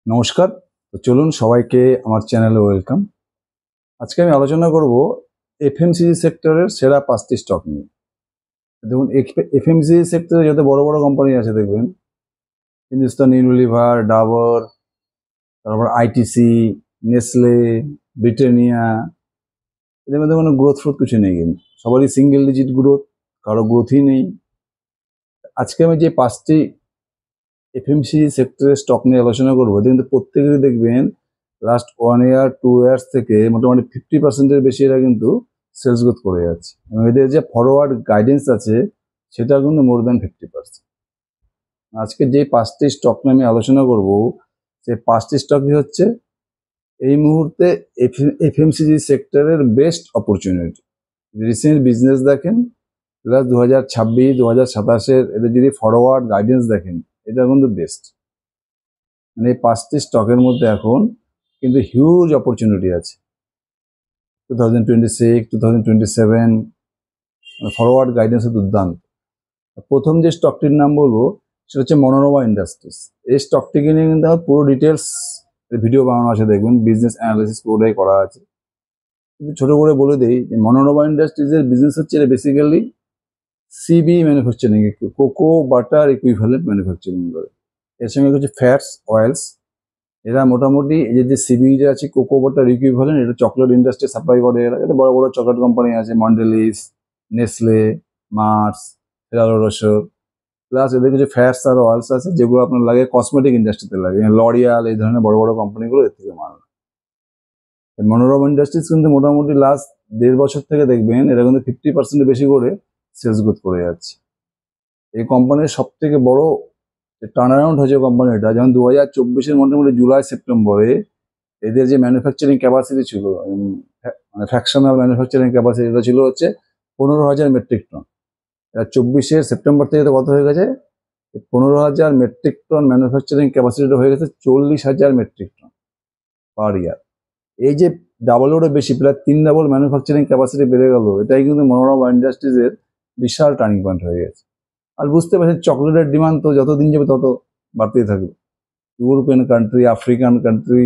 নমস্কার। তো চলুন সবাইকে আমার চ্যানেলে ওয়েলকাম। আজকে আমি আলোচনা করব এফএমসিজি সেক্টরের সেরা 5টি স্টক নিয়ে। দেখুন, এফএমসিজি সেক্টরে যত বড় বড় কোম্পানি আছে দেখবেন, হিন্দুস্তান ইউনিলিভার, ডাবর, তারপর আইটিসি, নেসলে, ব্রিটানিয়া, এদের মধ্যে কোনো গ্রোথ ফ্রোথ কিছু নেই, কিন্তু সবারই সিঙ্গেল ডিজিট গ্রোথ, কারো গ্রোথই নেই। আজকে আমি যে 5টি এফএমসিজি সেক্টরের স্টক নিয়ে আলোচনা করবো, কিন্তু প্রত্যেকেরই দেখবেন লাস্ট 1 ইয়ার 2 ইয়ার্স থেকে মোটামুটি 50%-এর বেশি এরা কিন্তু সেলস গ্রোথ করে যাচ্ছে, এবং এদের যে ফরওয়ার্ড গাইডেন্স আছে সেটা কিন্তু মোর দ্যান 50%। আজকে যে 5টি স্টক নিয়ে আমি আলোচনা করব, সেই 5টি স্টকই হচ্ছে এই মুহূর্তে এফএমসিজি সেক্টরের বেস্ট অপরচুনিটি। রিসেন্ট বিজনেস দেখেন, প্লাস 2026 2027-এর এদের যদি ফরওয়ার্ড গাইডেন্স দেখেন, এটা কিন্তু বেস্ট। মানে এই 5টি স্টকের মধ্যে এখন কিন্তু হিউজ অপরচুনিটি আছে। 2026 2027 ফরওয়ার্ড গাইডেন্স দুর্দান্ত। প্রথম যে স্টকটির নাম বলবো সেটা হচ্ছে মনোরমা ইন্ডাস্ট্রিজ। এই স্টকটিকে নিয়ে কিন্তু আমার পুরো ডিটেলস ভিডিও বানানো আছে, দেখবেন বিজনেস অ্যানালিসিস পুরোটাই করা আছে। কিন্তু ছোট করে বলে দিই যে মনোরমা ইন্ডাস্ট্রিজের বিজনেস হচ্ছে এটা basically CB manufacturing, cocoa butter equivalent manufacturing করে। এর সঙ্গে হচ্ছে ফ্যাটস, অয়েলস। এরা মোটামুটি এই যে সিবি যে আছে, কোকো বাটার ইকুইভ্যালেন্ট, এটা চকলেট ইন্ডাস্ট্রি সাপ্লাই করে। এরা এতে বড় বড় চকলেট কোম্পানি আছে, মন্ডেলিস, নেসলে, মার্স, ফেরারো রোশর। প্লাস এদের কিছু ফ্যাটস আর অয়েলস আছে যেগুলো আপনার লাগে কসমেটিক ইন্ডাস্ট্রিতে লাগে, লরিয়াল, এই ধরনের বড় বড় কোম্পানিগুলো এর থেকে মাল। মনোরমা ইন্ডাস্ট্রিজ কিন্তু মোটামুটি লাস্ট 1.5 বছর থেকে দেখবেন এরা কিন্তু 50% বেশি করে সেলস গ্রোথ করে যাচ্ছে। এই কোম্পানির সব থেকে বড় টার্ন অ্যারাউন্ড হয়েছে কোম্পানিটা, যেমন 2024-এর মোটামুটি জুলাই সেপ্টেম্বরে এদের যে ম্যানুফ্যাকচারিং ক্যাপাসিটি ছিল, মানে ফ্র্যাকশনাল ম্যানুফ্যাকচারিং ক্যাপাসিটি, এটা ছিল হচ্ছে 15,000 মেট্রিক টন। এটা 24-এর সেপ্টেম্বর থেকে কত হয়ে গেছে, 15,000 মেট্রিক টন ম্যানুফ্যাকচারিং ক্যাপাসিটিটা হয়ে গেছে 40,000 মেট্রিক টন পার ইয়ার। এই যে ডাবলেরও বেশি, প্রায় 3 ডাবল ম্যানুফ্যাকচারিং ক্যাপাসিটি বেড়ে গেল, এটাই কিন্তু মনোরমা ইন্ডাস্ট্রিজের বিশাল টার্নিং পয়েন্ট হয়ে গেছে। আর বুঝতে পারছেন চকলেটের ডিমান্ড তো যত দিন যাবে তত বাড়তেই থাকবে। European country, African country,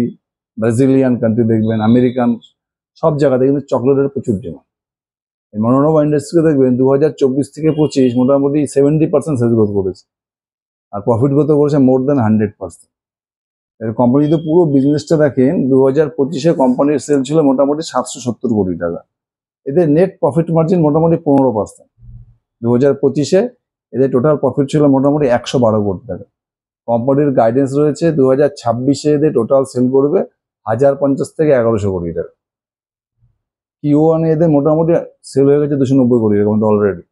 Brazilian country দেখবেন, আমেরিকান, সব জায়গাতে কিন্তু চকলেটের প্রচুর ডিমান্ড। এই মনোরমা ইন্ডাস্ট্রিকে দেখবেন 2024 থেকে 25 মোটামুটি 70% সেলস গ্রোথ করেছে, আর প্রফিট গ্রোথ করেছে মোর দ্যান 100%। এর কোম্পানি যদি পুরো বিজনেসটা দেখেন, 2025-এ কোম্পানির সেল ছিল মোটামুটি 770 কোটি টাকা। এদের নেট প্রফিট মার্জিন মোটামুটি 15%। 2025-এ এদের টোটাল প্রফিট ছিল মোটামুটি 112 কোটি টাকা। কোম্পানির গাইডেন্স রয়েছে 2026-এ এদের টোটাল সেল করবে 1050 থেকে 1100 কোটি টাকা। Q1-এ এদের মোটামুটি সেল হয়ে গেছে 290 কোটি টাকা মতো অলরেডি।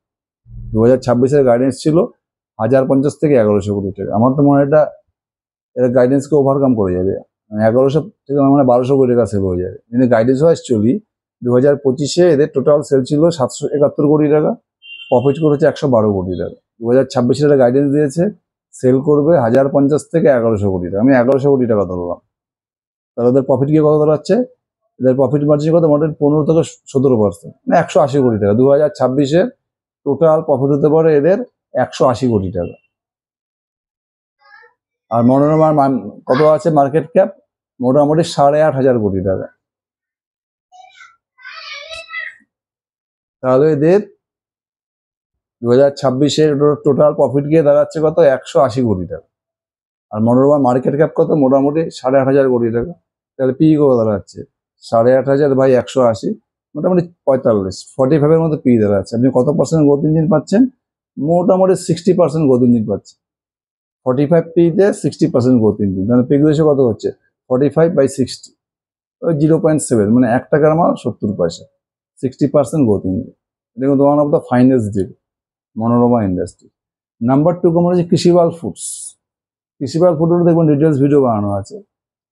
2026-এর গাইডেন্স ছিল 1050 থেকে 1100 কোটি টাকা। আমার তো মনে হয় এটা এর গাইডেন্সকে ওভারকাম করে যাবে, 1100 থেকে মানে 1200 কোটি টাকা সেল হয়ে যাবে। কিন্তু গাইডেন্স ওয়াইজ চলি, 2025-এ এদের টোটাল সেল ছিল 771 কোটি টাকা, প্রফিট করেছে 112 কোটি টাকা। 2026-এর একটা গাইডেন্স দিয়েছে সেল করবে 1050 থেকে 1100 কোটি টাকা, আমি 1100 কোটি টাকা ধরলাম। তাহলে ওদের প্রফিট গিয়ে কত দাঁড়াচ্ছে, এদের প্রফিট মার্জিন কত, মোটামুটি 15 থেকে 17%, মানে 180 কোটি টাকা। 2026-এ টোটাল প্রফিট হতে পারে এদের 180 কোটি টাকা। আর মনোরমার কত আছে মার্কেট ক্যাপ, মোটামুটি 8,500 কোটি টাকা। তাহলে এদের 2026-এর টোটাল প্রফিট গিয়ে দাঁড়াচ্ছে কত, 180 কোটি টাকা। আর মনোরমার মার্কেট ক্যাপ কত, মোটামুটি 8,500 কোটি টাকা। তাহলে পি কত দাঁড়াচ্ছে, 8,500 বাই 180, মোটামুটি 45-45-এর মধ্যে পি দাঁড়াচ্ছে। আপনি কত পার্সেন্ট গ্রোথ ইঞ্জিন পাচ্ছেন, মোটামুটি 60% গ্রোথ ইঞ্জিন পাচ্ছেন। 45 পিতে 60% গ্রোথ ইঞ্জিন, তাহলে পি রেশিও কত হচ্ছে, 45/60, ওই 0.7, মানে 1 টাকার মাল 70 পয়সা, 60% গ্রোথ ইঞ্জিন। এটা কিন্তু one of the finest deal Manorama industry. Number 2 company হচ্ছে কৃষিপাল ফুডস। কৃষিপাল ফুডের দেখবেন ডিটেলস ভিডিও বানানো আছে।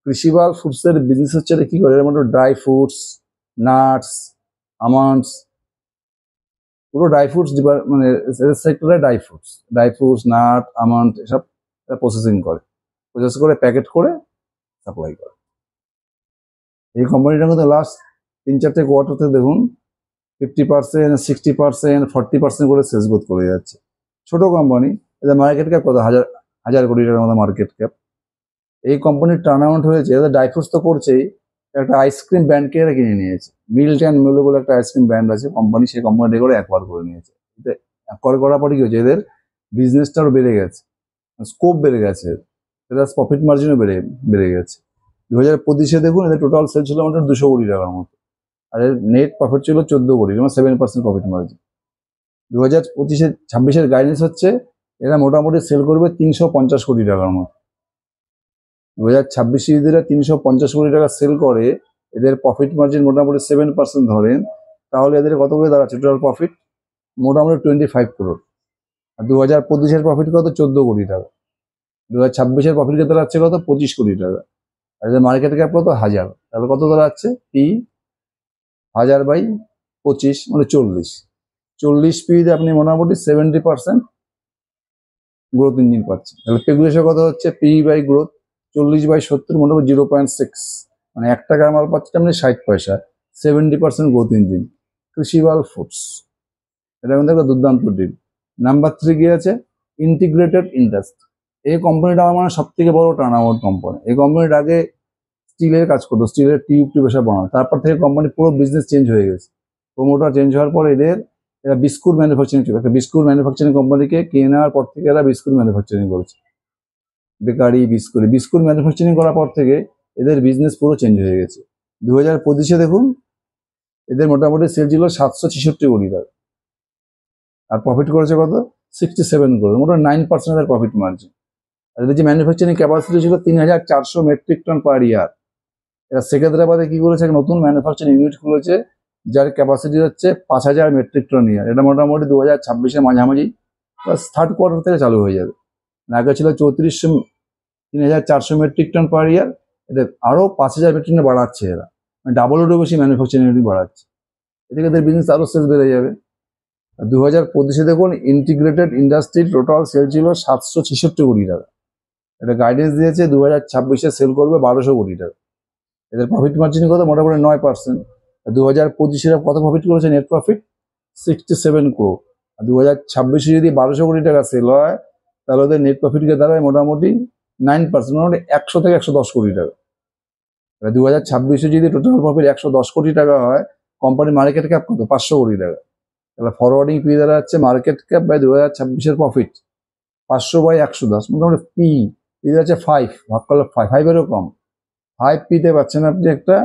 কৃষিপাল ফুডসের বিজনেস হচ্ছে কি করে, এর মধ্যে ড্রাই ফ্রুটস, নাটস, আমন্ডস, পুরো ড্রাই ফ্রুটস মানে সেক্টরে ড্রাই ফ্রুটস, নাট, আমন্ড এসব প্রসেসিং করে, প্রসেস করে প্যাকেট করে সাপ্লাই করে। এই কোম্পানিটা কিন্তু লাস্ট 3-4টে কোয়ার্টারতে দেখুন 50%, 60%, 40% করে সেলস গ্রোথ করে যাচ্ছে। ছোট কোম্পানি, এদের মার্কেট ক্যাপ কত, হাজার কোটি টাকার মতো মার্কেট ক্যাপ। এই কোম্পানির টার্ন আউট হয়েছে, এদের ডাইফ্রুটস তো করছেই, একটা আইসক্রিম ব্র্যান্ডকে এরা কিনে নিয়েছে। মিল্ট অ্যান্ড মেলো বলে একটা আইসক্রিম ব্র্যান্ড আছে কোম্পানি, সেই কোম্পানিটা করে অ্যাকোয়ার করে নিয়েছে। অ্যাকোয়ার করার পরে কি হচ্ছে, এদের বিজনেসটাও বেড়ে গেছে, স্কোপ বেড়ে গেছে, এদের প্রফিট মার্জিনও বেড়ে গেছে। 2025-এ দেখুন এদের টোটাল সেল ছিল আমাদের 200 কোটি টাকার মতো, আর এর নেট প্রফিট ছিল 14 কোটি, মানে 7% প্রফিট মার্জিন। 2025-26-এর গাইডেন্স হচ্ছে এরা মোটামুটি সেল করবে 350 কোটি টাকার মতো। 2026 যদি এরা 350 কোটি টাকা সেল করে, এদের প্রফিট মার্জিন মোটামুটি 7% ধরেন, তাহলে এদের কত করে দাঁড়াচ্ছে টোটাল প্রফিট? মোটামুটি 25 করোড়। আর 2025-এর প্রফিট কত? 14 কোটি টাকা। 2026-এর প্রফিট কত দাঁড়াচ্ছে? কত? 25 কোটি টাকা। আর এদের মার্কেট ক্যাপ কত? 1000। তাহলে কত দাঁড়াচ্ছে? পি 1000/25 মানে 40 পিতে আপনি মোটামুটি 70% গ্রোথ ইঞ্জিন পাচ্ছেন। তাহলে পেগুলেশন কত হচ্ছে? পি বাই গ্রোথ 40/70 মোটামুটি 0.6, মানে 1 টাকার মাল পাচ্ছেন আপনি 60 পয়সা, 70% গ্রোথ ইঞ্জিন। কৃষিবাল ফুডস, এটা কিন্তু একটা দুর্দান্ত ডিল। নাম্বার 3 কি আছে? Integrated industry. এই কোম্পানিটা আমার মানে সব থেকে বড় টার্ন আউট কোম্পানি। এই কোম্পানির আগে স্টিলের কাজ করতো, স্টিলের টিউব এসব বানাতো, তারপর থেকে কোম্পানি পুরো বিজনেস চেঞ্জ হয়ে গেছে। প্রোমোটার চেঞ্জ হওয়ার পর এরা বিস্কুট ম্যানুফ্যাকচারিং ছিল, একটা বিস্কুট ম্যানুফ্যাকচারিং কোম্পানিকে কিনে নেওয়ার পর থেকে এরা বিস্কুট ম্যানুফ্যাকচারিং করেছে, বেকারি বিস্কুট ম্যানুফ্যাকচারিং করার পর থেকে এদের বিজনেস পুরো চেঞ্জ হয়ে গেছে। 2025-এ দেখুন এদের মোটামুটি সেল ছিল 766 কোটি টাকা, আর প্রফিট করেছে কত? 67 করোড়, মোটামুটি 9% এদের প্রফিট মার্জিন। আর এদের যে ম্যানুফ্যাকচারিং ক্যাপাসিটি ছিল 3400 মেট্রিক টন পার ইয়ার। এরা সেকেন্দ্রাবাদে কি করেছে? এক নতুন ম্যানুফ্যাকচারিং ইউনিট খুলেছে, যার ক্যাপাসিটি হচ্ছে 5000 মেট্রিক টন ইয়ার। এটা মোটামুটি 2026-এর মাঝামাঝি বা থার্ড কোয়ার্টার থেকে চালু হয়ে যাবে। আগে ছিল 3400 মেট্রিক টন পার ইয়ার, এটা আরো 5000 মেট্রিক টন বাড়াচ্ছে এরা, মানে ডাবলেরও বেশি ম্যানুফ্যাকচারিং ইউনিট বাড়াচ্ছে। এদিকে এদের বিজনেস আরো সেলস বেড়ে যাবে। 2025-এ দেখুন ইন্টিগ্রেটেড ইন্ডাস্ট্রির টোটাল সেল ছিল 766 কোটি টাকা। এটা গাইডেন্স দিয়েছে 2026-এ সেল করবে 1200 কোটি টাকা। এদের প্রফিট মার্জিন কত? মোটামুটি 9%। 2025-এ কত প্রফিট করেছে? Net profit 67 crore. আর 2026-এ যদি 1200 কোটি টাকা সেল হয়, তাহলে ওদের নেট প্রফিটকে দাঁড়ায় মোটামুটি 9%, মোটামুটি 100 থেকে 110 কোটি টাকা। 2026-এ যদি টোটাল প্রফিট 110 কোটি টাকা হয়, কোম্পানির মার্কেট ক্যাপ কত? 500 কোটি টাকা। তাহলে ফরওয়ার্ডিং পি দাঁড়াচ্ছে মার্কেট ক্যাপ বাই 2026-এর প্রফিট 500/110, মোটামুটি পি দাঁড়াচ্ছে 5, ভাগ করলে 5-এরও কম। 5 পিতে পাচ্ছেন আপনি একটা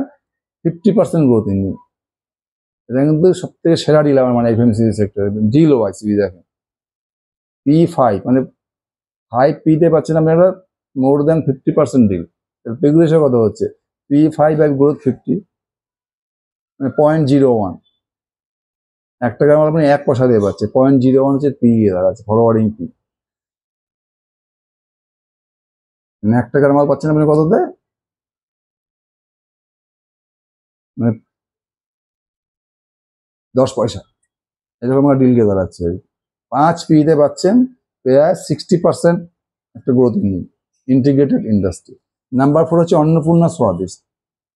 50% গ্রোথ ইঞ্জিন। এটা কিন্তু সব থেকে সেরা ডিল আমার মানে এফএমসিজি সেক্টরে ডিল ওয়াইসিবি দেখেন। P5 মানে 5 পিতে পাচ্ছেন আপনি একটা মোর দ্যান 50% ডিল। পেগুলেশন কত হচ্ছে? P5 বাই গ্রোথ 50 মানে 0.01, 1 টাকার মাল আপনি 1 পয়সা দিয়ে পাচ্ছে। 0.01 হচ্ছে পি দাঁড়াচ্ছে, ফরওয়ার্ডিং পি। মানে 1 টাকার মাল পাচ্ছেন আপনি কততে? মানে 10 পয়সা, এরকম একটা ডিলকে দাঁড়াচ্ছে। 5 পিতে পাচ্ছেন প্রায় 60% একটা growth engine, integrated industry. Number 4 হচ্ছে অন্নপূর্ণা স্বাদিষ্ট।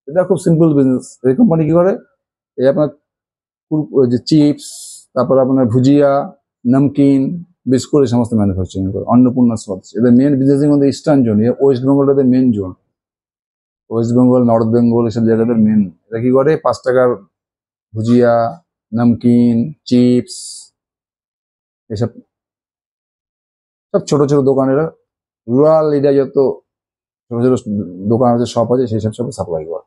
এটা খুব সিম্পল বিজনেস। এই কোম্পানি কি করে? এই আপনার যে চিপস, তারপর আপনার ভুজিয়া, নমকিন, বিস্কুট, এই সমস্ত ম্যানুফ্যাকচারিং করে। অন্নপূর্ণা স্বাদিষ্ট এদের মেন বিজনেসিং মধ্যে ইস্টার্ন জোন, ওয়েস্ট বেঙ্গল এদের মেন জোন, ওয়েস্ট বেঙ্গল, নর্থ বেঙ্গল এসব জায়গাদের মেন। এরা কি করে? 5 টাকার ভুজিয়া, নমকিন, চিপস, এসব সব ছোট ছোট দোকানেরা, রুরাল এরিয়া যত ছোট ছোট দোকান আছে, শপ আছে, সেই সব সাপ্লাই করে।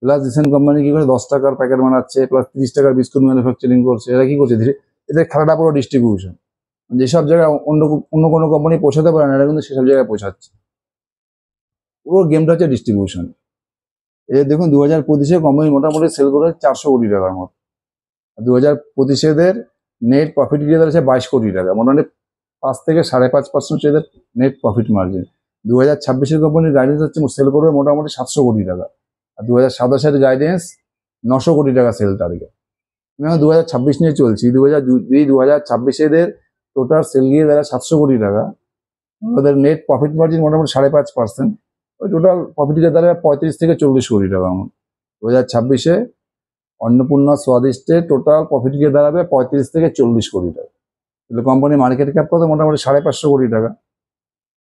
প্লাস রিসেন্ট কোম্পানি কি করে? 10 টাকার প্যাকেট বানাচ্ছে, প্লাস 30 টাকার বিস্কুট ম্যানুফ্যাকচারিং করছে। এরা কি করছে? ধীরে এদের খেলাটা পুরো ডিস্ট্রিবিউশন। যেসব জায়গায় অন্য কোনো কোম্পানি পৌঁছাতে পারে না, এরা কিন্তু সেসব জায়গায় পৌঁছাচ্ছে। পুরো গেমটা হচ্ছে ডিস্ট্রিবিউশন। এই দেখুন 2025-এ কোম্পানি মোটামুটি সেল করে 400 কোটি টাকার মতো। 2025-এ এদের নেট প্রফিট গিয়ে দাঁড়াচ্ছে 22 কোটি টাকা, মোটামুটি 5 থেকে 5.5% এদের নেট প্রফিট মার্জিন। 2026-এর কোম্পানির গাইডেন্স হচ্ছে সেল করবে মোটামুটি 700 কোটি টাকা। আর 2027-এর গাইডেন্স 900 কোটি টাকা সেল টার্গেট। আমি 2026 নিয়ে চলছি। 2026-এ এদের টোটাল সেল গিয়ে দাঁড়ায় 700 কোটি টাকা, ওদের নেট প্রফিট মার্জিন মোটামুটি 5.5%। ওই টোটাল প্রফিট গিয়ে দাঁড়ায় 35 থেকে 40 কোটি টাকা। 2026-এ অন্নপূর্ণা স্বাদিষ্টে টোটাল প্রফিট গিয়ে দাঁড়াবে 35 থেকে 40 কোটি টাকা। তাহলে কোম্পানি মার্কেট ক্যাপ কত? মোটামুটি 550 কোটি টাকা।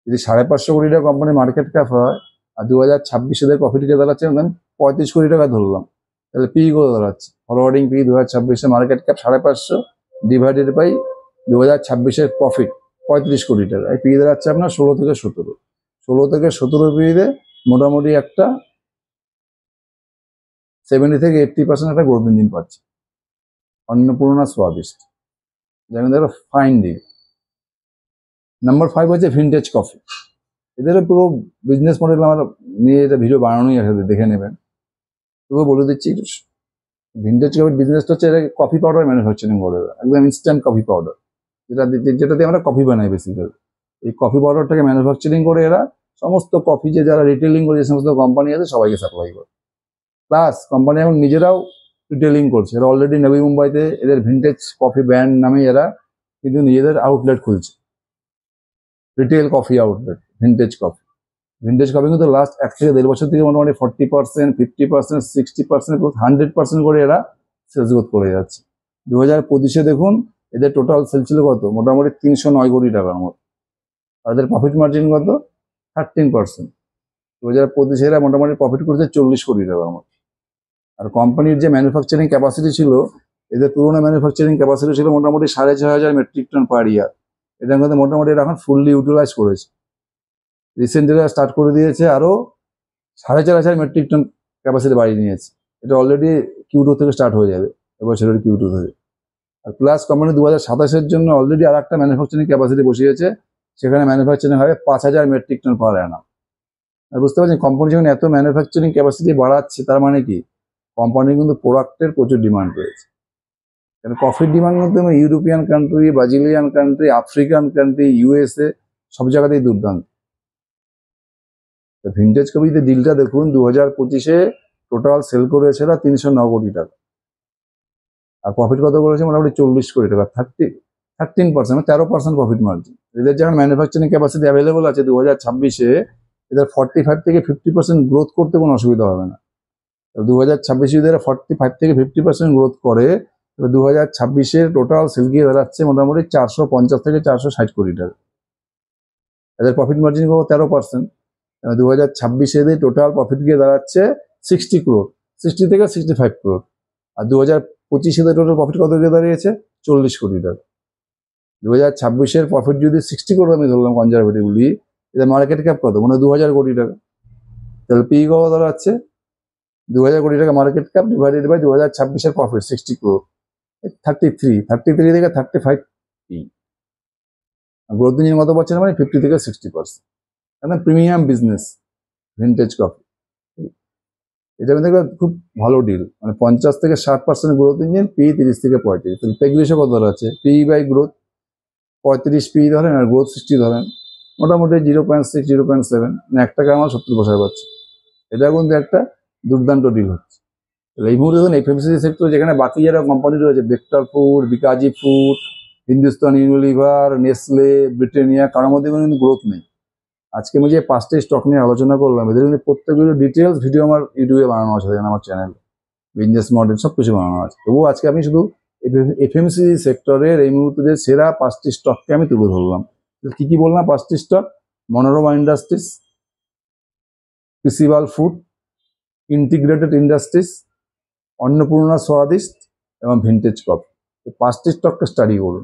যদি 550 কোটি টাকা কোম্পানির মার্কেট ক্যাপ হয়, আর 2026 এদের প্রফিট কে দাঁড়াচ্ছে আমি 35 কোটি টাকা ধরলাম, তাহলে পি করে দাঁড়াচ্ছে forwarding P 2026 market cap 550 divided by 2026 profit 35 কোটি টাকা, এই পি দাঁড়াচ্ছে আপনার 16 থেকে 17। 16 থেকে 17 পিতে মোটামুটি একটা 70 থেকে 80% একটা গ্রোথ ইঞ্জিন পাচ্ছে অন্নপূর্ণা স্বাদিষ্ট, যেমন দেখো ফাইন ডিল। নাম্বার 5 হচ্ছে ভিনটেজ কফি। এদেরও পুরো বিজনেস মডেল আমার নিয়ে এটা ভিডিও বানানোই আছে, দেখে নেবেন। তবুও বলে দিচ্ছি, ভিনটেজ কফির বিজনেসটা হচ্ছে এটাকে কফি পাউডার ম্যানুফ্যাকচারিং করে, একদম ইনস্ট্যান্ট কফি পাউডার, যেটাতে আমরা কফি বানাই বেসিক্যালি। এই কফি পাউডারটাকে ম্যানুফ্যাকচারিং করে এরা সমস্ত কফি যে যারা রিটেলিং করে যে সমস্ত কোম্পানি আছে সবাইকে সাপ্লাই করে। প্লাস কোম্পানি এখন নিজেরাও রিটেলিং করছে, এরা অলরেডি নবী মুম্বাইতে এদের ভিনটেজ কফি ব্র্যান্ড নামে এরা কিন্তু নিজেদের আউটলেট খুলছে, retail coffee outlet vintage coffee. Vintage coffee কিন্তু লাস্ট 1 থেকে 1.5 বছর থেকে মোটামুটি 40%, 50%, 60%, 100% করে এরা সেলস গ্রোথ করে যাচ্ছে। 2025 দেখুন এদের টোটাল সেল ছিল কত, মোটামুটি 309 কোটি টাকার মতো, আর এদের প্রফিট মার্জিন কত 13%। 2025 এরা মোটামুটি প্রফিট করেছে 40 কোটি টাকার মতো। আর কোম্পানির যে ম্যানুফ্যাকচারিং ক্যাপাসিটি ছিল, এদের পুরোনো ম্যানুফ্যাকচারিং ক্যাপাসিটি ছিল মোটামুটি 6,500 মেট্রিক টন পার ইয়ার, এটার মধ্যে মোটামুটি এটা এখন ফুললি ইউটিলাইজ করেছে। রিসেন্টলি স্টার্ট করে দিয়েছে আরো 4,500 মেট্রিক টন ক্যাপাসিটি বাড়িয়ে নিয়েছে, এটা অলরেডি Q2 থেকে স্টার্ট হয়ে যাবে এবছরের Q2 থেকে। আর প্লাস কোম্পানি 2027 জন্য অলরেডি আর একটা ম্যানুফ্যাকচারিং ক্যাপাসিটি বসিয়েছে, সেখানে ম্যানুফ্যাকচারিং হবে 5,000 মেট্রিক টন পার অ্যানাম। আর বুঝতে পারছেন কোম্পানি যখন এত ম্যানুফ্যাকচারিং ক্যাপাসিটি বাড়াচ্ছে, তার মানে কি কোম্পানির কিন্তু প্রোডাক্টের প্রচুর ডিমান্ড রয়েছে। কারণ কফির ডিমান্ড কিন্তু European country, Brazilian country, African country, USA সব জায়গাতেই দুর্দান্ত। ভিনটেজ কফিতে ডিলটা দেখুন, 2025 টোটাল সেল করেছিল 309 কোটি টাকা, আর প্রফিট কত করেছে মোটামুটি 40 কোটি টাকা, 13%, 13% প্রফিট মার্জিন। এদের যখন ম্যানুফ্যাকচারিং ক্যাপাসিটি অ্যাভেলেবল আছে 2026 এদের 45 থেকে 50% গ্রোথ করতে কোনো অসুবিধা হবে না। 2026 যদি এরা 45 থেকে 50% গ্রোথ করে, তবে 2026 টোটাল সেল গিয়ে দাঁড়াচ্ছে মোটামুটি 450 থেকে 460 কোটি টাকা। এদের প্রফিট মার্জিন পাবো 13%। 2026 এদের টোটাল প্রফিট গিয়ে দাঁড়াচ্ছে 60 ক্রোর, 60 থেকে 65 ক্রোর। আর 2025 এদের টোটাল প্রফিট কত গিয়ে দাঁড়িয়েছে 40 কোটি টাকা। 2026 প্রফিট যদি 60 ক্রোর আমি ধরলাম কনজারভেটিভলি, এদের মার্কেট ক্যাপ কত, মানে 2000 কোটি টাকা, তাহলে পি কত দাঁড়াচ্ছে 2000 কোটি টাকা market cap divided by 2026 profit 60 crore, 33 থেকে 35 পি। গ্রোথ ইঞ্জিন কত পাচ্ছে মানে 50 থেকে 60%। একদম প্রিমিয়াম বিজনেস ভিনটেজ কফি, এটা কিন্তু খুব ভালো ডিল, মানে 50 থেকে 60% গ্রোথ ইঞ্জিন, পি 30 থেকে 35। তাহলে পেগ রেশিও কত আছে, পি বাই গ্রোথ 35 পি ধরেন আর গ্রোথ 60 ধরেন, মোটামুটি 0.6 0.7, মানে 1 টাকা আমার 70 পয়সা পাচ্ছে। এটা কিন্তু একটা দুর্দান্ত ডিল হচ্ছে। এই মুহূর্তে দেখুন FMCG সেক্টর, যেখানে বাকি যারা কোম্পানি রয়েছে Bector food, Bikaji food, Hindustan Unilever, Nestle, Britannia, কারোর মধ্যে কিন্তু গ্রোথ নেই। আজকে আমি যে 5টি স্টক নিয়ে আলোচনা করলাম, এদের কিন্তু প্রত্যেকগুলো ডিটেলস ভিডিও আমার ইউটিউবে বানানো আছে, আমার চ্যানেল বিজনেস মডেল সব কিছু বানানো আছে। তবুও আজকে আমি শুধু FMCG সেক্টরের এই মুহূর্তে যে সেরা 5টি স্টককে আমি তুলে ধরলাম। কি কি বললাম 5টি stock, Manorama industries, Krishival food, integrated industries, Annapurna Swadisht এবং ভিনটেজ কফি। এই 5টি স্টককে স্টাডি করুন,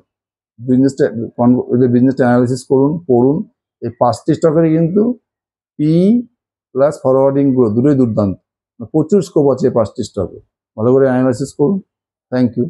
বিজনেস অ্যানালিসিস করুন, পড়ুন। এই 5টি স্টকের কিন্তু পি প্লাস ফরওয়ার্ডিং গ্রোথ দুটোই দুর্দান্ত, প্রচুর স্কোপ আছে এই 5টি স্টকে, ভালো করে অ্যানালাইসিস করুন। Thank you.